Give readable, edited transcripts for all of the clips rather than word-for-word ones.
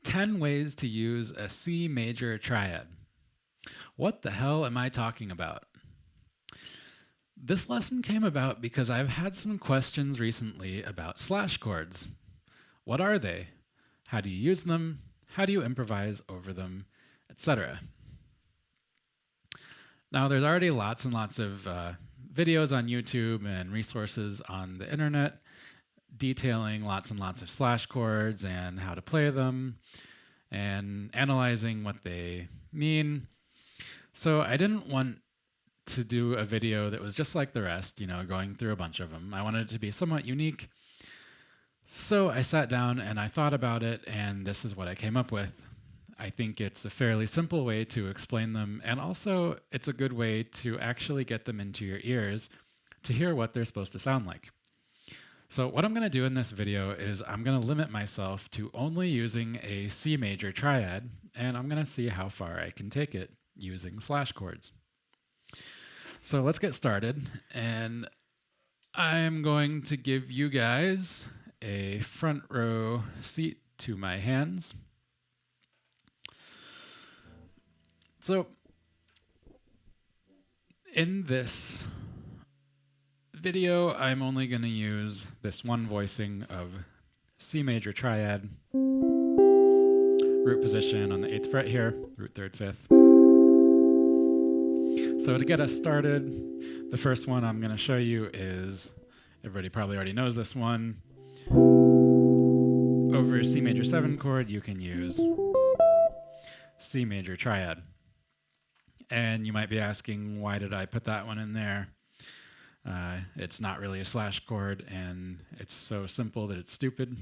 10 ways to use a C major triad. What the hell am I talking about? This lesson came about because I've had some questions recently about slash chords. What are they? How do you use them? How do you improvise over them? Etc. Now, there's already lots and lots of videos on YouTube and resources on the internet detailing lots and lots of slash chords and how to play them and analyzing what they mean. So I didn't want to do a video that was just like the rest, going through a bunch of them. I wanted it to be somewhat unique. So I sat down and I thought about it, and this is what I came up with. I think it's a fairly simple way to explain them, and also it's a good way to actually get them into your ears to hear what they're supposed to sound like. So what I'm going to do in this video is I'm going to limit myself to only using a C major triad, and I'm going to see how far I can take it using slash chords. So let's get started, and I'm going to give you guys a front row seat to my hands. So in this video, I'm only going to use this one voicing of C major triad, root position on the 8th fret here, root 3rd, 5th. So to get us started, the first one I'm going to show you is, everybody probably already knows this one. Over C major 7 chord, you can use C major triad. And you might be asking, why did I put that one in there? It's not really a slash chord, and it's so simple that it's stupid.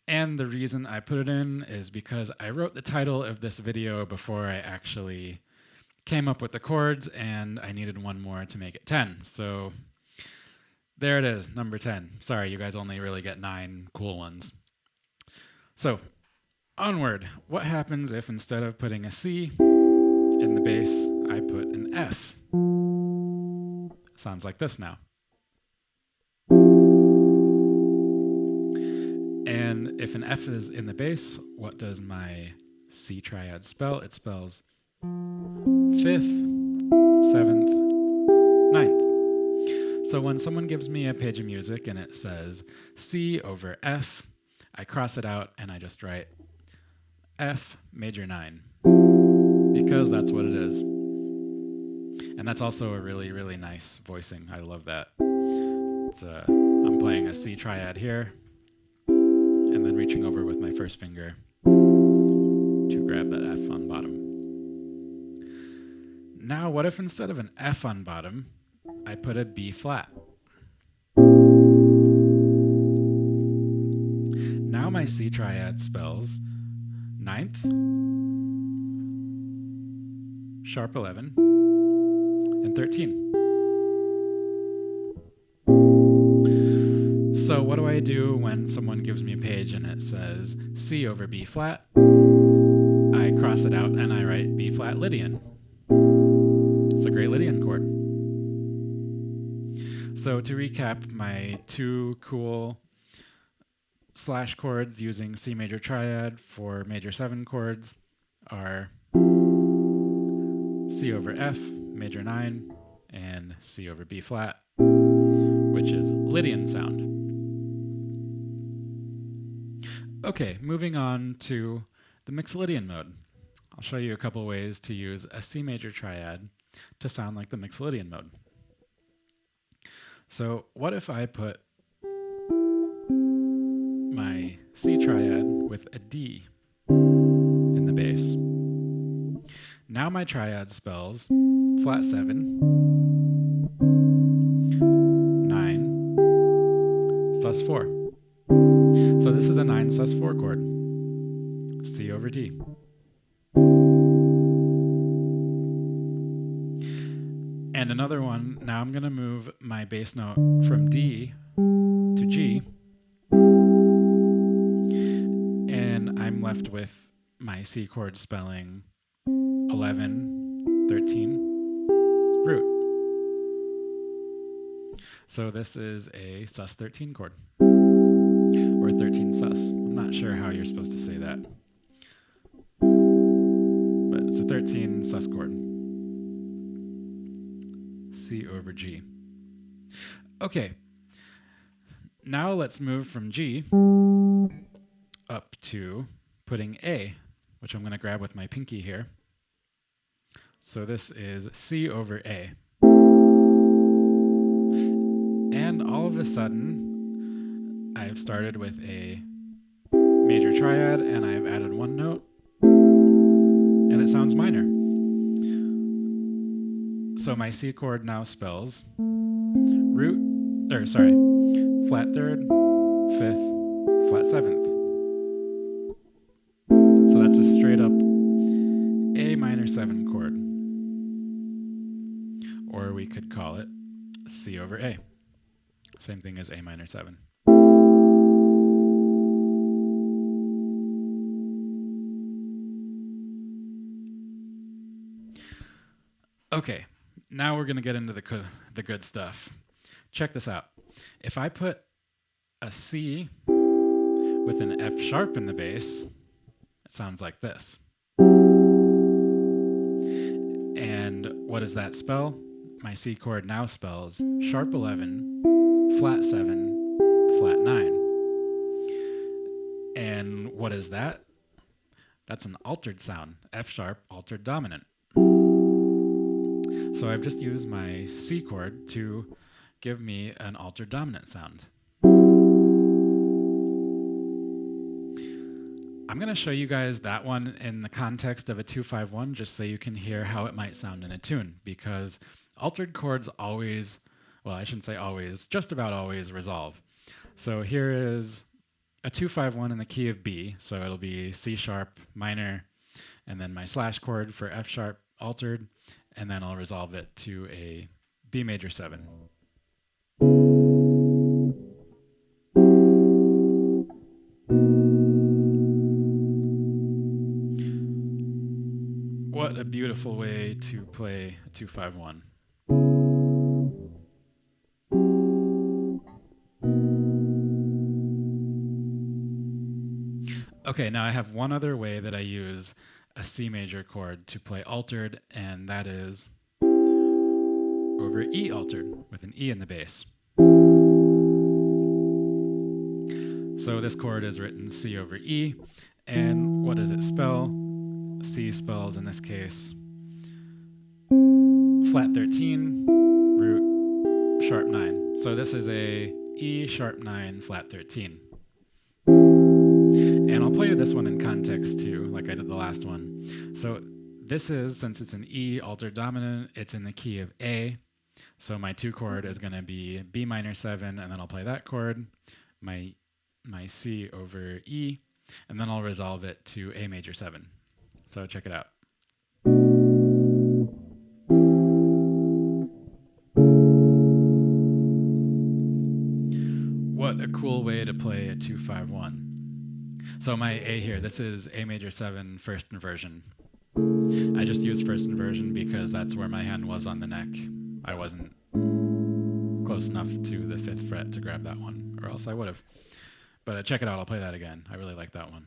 And the reason I put it in is because I wrote the title of this video before I actually came up with the chords, and I needed one more to make it 10. So there it is, number 10. Sorry, you guys only really get 9 cool ones. So onward. What happens if instead of putting a C in the bass, I put an F? Sounds like this now. And if an F is in the bass, what does my C triad spell? It spells 5th, 7th, 9th. So when someone gives me a page of music and it says C over F, I cross it out and I just write F major 9, because that's what it is. And that's also a really, really nice voicing. I love that. I'm playing a C triad here, and then reaching over with my first finger to grab that F on bottom. Now, what if instead of an F on bottom, I put a B flat? Now my C triad spells 9th, sharp 11, and 13. So what do I do when someone gives me a page and it says C over B flat? I cross it out and I write B flat Lydian. It's a great Lydian chord. So to recap, my 2 cool slash chords using C major triad for major 7 chords are C over F, major 9, and C over B flat, which is Lydian sound. Okay, moving on to the Mixolydian mode. I'll show you a couple ways to use a C major triad to sound like the Mixolydian mode. So what if I put my C triad with a D in the bass? Now my triad spells flat 7, 9, sus 4. So this is a 9 sus 4 chord, C over D. And another one, now I'm going to move my bass note from D to G, and I'm left with my C chord spelling 11, 13, root. So this is a sus 13 chord, or 13 sus. I'm not sure how you're supposed to say that. But it's a 13 sus chord. C over G. Okay. Now let's move from G up to putting A, which I'm going to grab with my pinky here. So this is C over A. And all of a sudden, I've started with a major triad and I've added one note, and it sounds minor. So my C chord now spells flat third, fifth, flat seventh. So that's a straight up A minor 7 chord. Or we could call it C over A. Same thing as A minor 7. Okay, now we're going to get into the good stuff. Check this out. If I put a C with an F sharp in the bass, it sounds like this. And what does that spell? My C chord now spells sharp 11, flat 7, flat 9. And what is that? That's an altered sound, F sharp altered dominant. So I've just used my C chord to give me an altered dominant sound. I'm going to show you guys that one in the context of a 2-5-1 just so you can hear how it might sound in a tune, because altered chords always, well, I shouldn't say always, just about always resolve. So here is a 2-5-1 in the key of B, so it'll be C sharp minor, and then my slash chord for F sharp altered, and then I'll resolve it to a B major 7. What a beautiful way to play a 2-5-1. Okay, now I have one other way that I use a C major chord to play altered, and that is over E altered with an E in the bass. So this chord is written C over E, and what does it spell? C spells, in this case, flat 13, root, sharp 9. So this is a E sharp 9, flat 13. And I'll play you this one in context too, like I did the last one. So this is, since it's an E altered dominant, it's in the key of A. So my 2 chord is going to be B minor 7, and then I'll play that chord, my C over E, and then I'll resolve it to A major 7. So check it out. What a cool way to play a 2-5-1. So my A here, this is A major 7 first inversion. I just used first inversion because that's where my hand was on the neck. I wasn't close enough to the 5th fret to grab that one, or else I would have. But check it out, I'll play that again. I really like that one.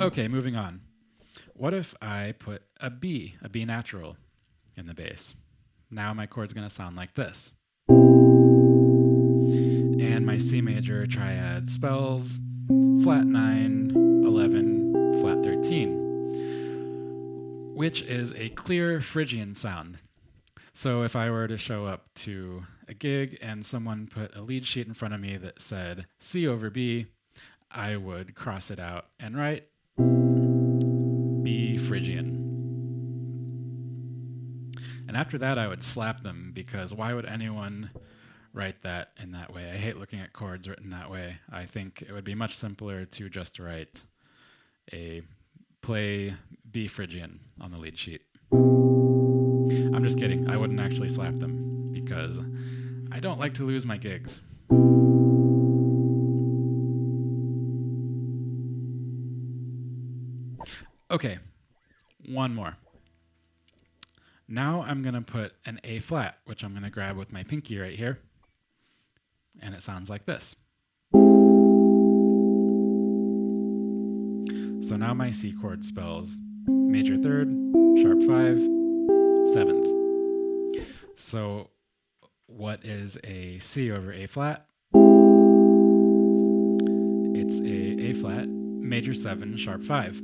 Okay, moving on. What if I put a B natural in the bass? Now my chord's going to sound like this. And my C major triad spells flat 9, 11, flat 13, which is a clear Phrygian sound. So if I were to show up to a gig and someone put a lead sheet in front of me that said C over B, I would cross it out and write B Phrygian. And after that, I would slap them, because why would anyone write that in that way? I hate looking at chords written that way. I think it would be much simpler to just write a play B Phrygian on the lead sheet. I'm just kidding. I wouldn't actually slap them because I don't like to lose my gigs. Okay, one more. Now I'm going to put an A flat, which I'm going to grab with my pinky right here. And it sounds like this. So now my C chord spells major third, sharp 5, 7th. So what is a C over A flat? It's a flat, major 7, sharp 5,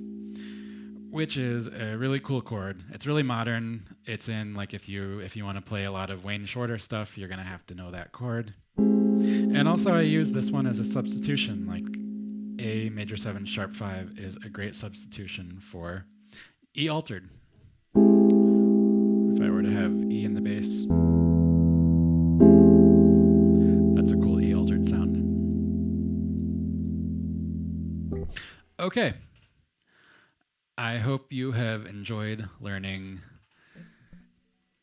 which is a really cool chord. It's really modern. It's in, like, if you want to play a lot of Wayne Shorter stuff, you're going to have to know that chord. And also I use this one as a substitution. Like, A major 7 sharp 5 is a great substitution for E altered. If I were to have E in the bass, that's a cool E altered sound. Okay. I hope you have enjoyed learning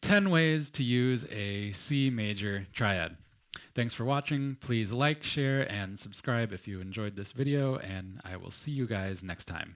10 ways to use a C major triad. Thanks for watching. Please like, share, and subscribe if you enjoyed this video, and I will see you guys next time.